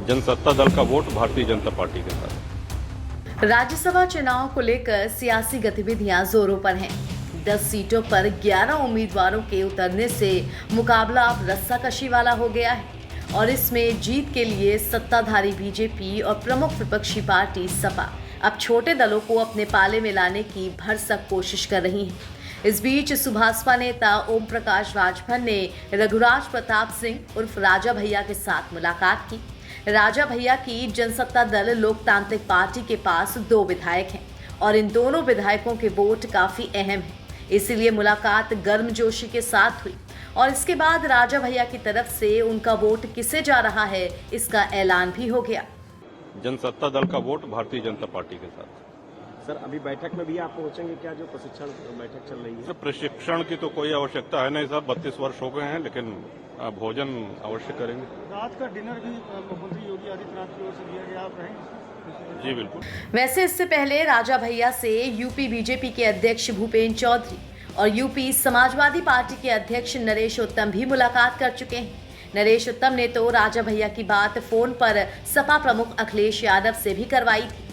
जनसत्ता दल का vote Bharatiya Janata party के साथ। राज्यसभा चुनाव को लेकर सियासी गतिविधियां जोरों पर हैं। 10 सीटों पर 11 उम्मीदवारों के उतरने से मुकाबला अब रस्साकशी वाला हो गया है और इसमें जीत के लिए सत्ताधारी बीजेपी और प्रमुख विपक्षी पार्टी सपा अब छोटे दलों को अपने पाले में लाने की भरसक कोशिश कर रही है। इस बीच सुभाषपा नेता ओम प्रकाश राजभर ने रघुराज प्रताप सिंह उर्फ राजा भैया के साथ मुलाकात की। राजा भैया की जनसत्ता दल लोकतांत्रिक पार्टी के पास 2 विधायक हैं और इन दोनों विधायकों के वोट काफी अहम हैं। इसीलिए मुलाकात गर्मजोशी के साथ हुई और इसके बाद राजा भैया की तरफ से उनका वोट किसे जा रहा है इसका ऐलान भी हो गया। जनसत्ता दल का वोट भारतीय जनता पार्टी के साथ। सर, अभी बैठक में भी आप पहुंचेंगे क्या, जो प्रशिक्षण बैठक चल रही है? सर, प्रशिक्षण की तो कोई आवश्यकता है नहीं साहब, 32 वर्ष हो गए हैं, लेकिन भोजन अवश्य करेंगे। रात का डिनर भी मुख्यमंत्री योगी आदित्यनाथ की ओर से दिया गया, आप रहेंगे? जी बिल्कुल। वैसे इससे पहले राजा भैया से यूपी बीजेपी के अध्यक्ष भूपेंद्र चौधरी और यूपी समाजवादी पार्टी के अध्यक्ष नरेश उत्तम भी मुलाकात कर चुके हैं। नरेश उत्तम ने तो राजा भैया की बात फोन पर सपा प्रमुख अखिलेश यादव से भी करवाई थी।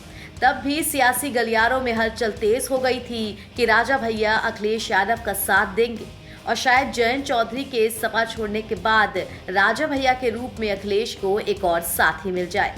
तब भी सियासी गलियारों में हलचल तेज हो गई थी कि राजा भैया अखिलेश यादव का साथ देंगे और शायद जयंत चौधरी के सपा छोड़ने के बाद राजा भैया के रूप में अखिलेश को एक और साथी मिल जाए।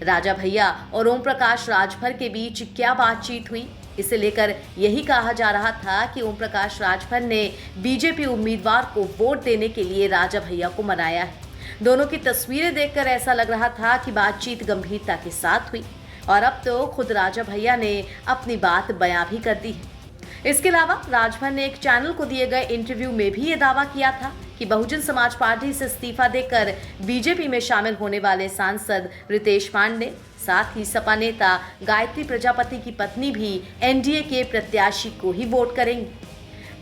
राजा भैया और ओम प्रकाश राजभर के बीच क्या बातचीत हुई, इसे लेकर यही कहा जा रहा था कि ओम प्रकाश राजभर ने बीजेपी उम्मीदवार को वोट देने के लिए राजा भैया को मनाया है। दोनों की तस्वीरें देखकर ऐसा लग रहा था कि बातचीत गंभीरता के साथ हुई और अब तो खुद राजा भैया ने अपनी बात बयां भी कर दी है। इसके अलावा राजभर ने एक चैनल को दिए गए इंटरव्यू में भी ये दावा किया था कि बहुजन समाज पार्टी से इस्तीफा देकर बीजेपी में शामिल होने वाले सांसद रितेश पांडे, साथ ही सपा नेता गायत्री प्रजापति की पत्नी भी एनडीए के प्रत्याशी को ही वोट करेंगी।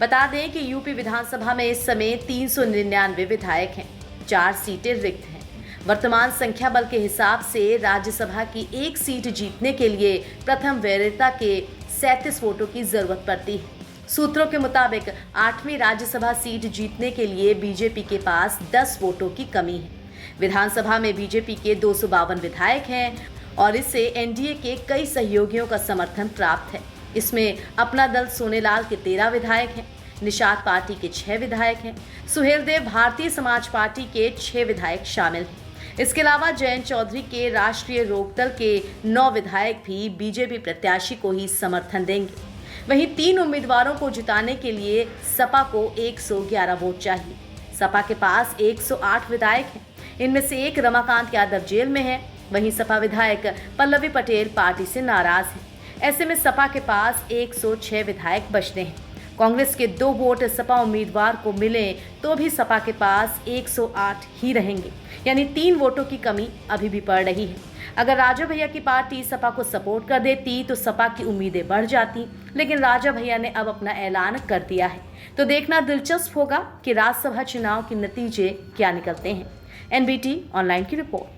बता दें कि यूपी विधानसभा में इस समय 399 विधायक हैं, 4 सीटें रिक्त हैं। वर्तमान संख्या बल के हिसाब से राज्यसभा की 1 सीट जीतने के लिए प्रथम वरीयता के 37 वोटों की जरूरत पड़ती है। सूत्रों के मुताबिक 8वीं राज्यसभा सीट जीतने के लिए बीजेपी के पास 10 वोटों की कमी है। विधानसभा में बीजेपी के 252 विधायक हैं और इससे एनडीए के कई सहयोगियों का समर्थन प्राप्त है। इसमें अपना दल सोनेलाल के 13 विधायक हैं, निषाद पार्टी के 6 विधायक हैं, सुहेलदेव भारतीय समाज पार्टी के 6 विधायक शामिल हैं। इसके अलावा जयंत चौधरी के राष्ट्रीय लोकदल के 9 विधायक भी बीजेपी प्रत्याशी को ही समर्थन देंगे। वहीं 3 उम्मीदवारों को जिताने के लिए सपा को 111 वोट चाहिए। सपा के पास 108 विधायक हैं, इनमें से एक रमाकांत यादव जेल में है। वहीं सपा विधायक पल्लवी पटेल पार्टी से नाराज है। ऐसे में सपा के पास 106 विधायक बचते हैं। कांग्रेस के 2 वोट सपा उम्मीदवार को मिले तो भी सपा के पास 108 ही रहेंगे, यानी 3 वोटों की कमी अभी भी पड़ रही है। अगर राजा भैया की पार्टी सपा को सपोर्ट कर देती तो सपा की उम्मीदें बढ़ जाती, लेकिन राजा भैया ने अब अपना ऐलान कर दिया है, तो देखना दिलचस्प होगा कि राज्यसभा चुनाव के नतीजे क्या निकलते हैं। एनबीटी ऑनलाइन की रिपोर्ट।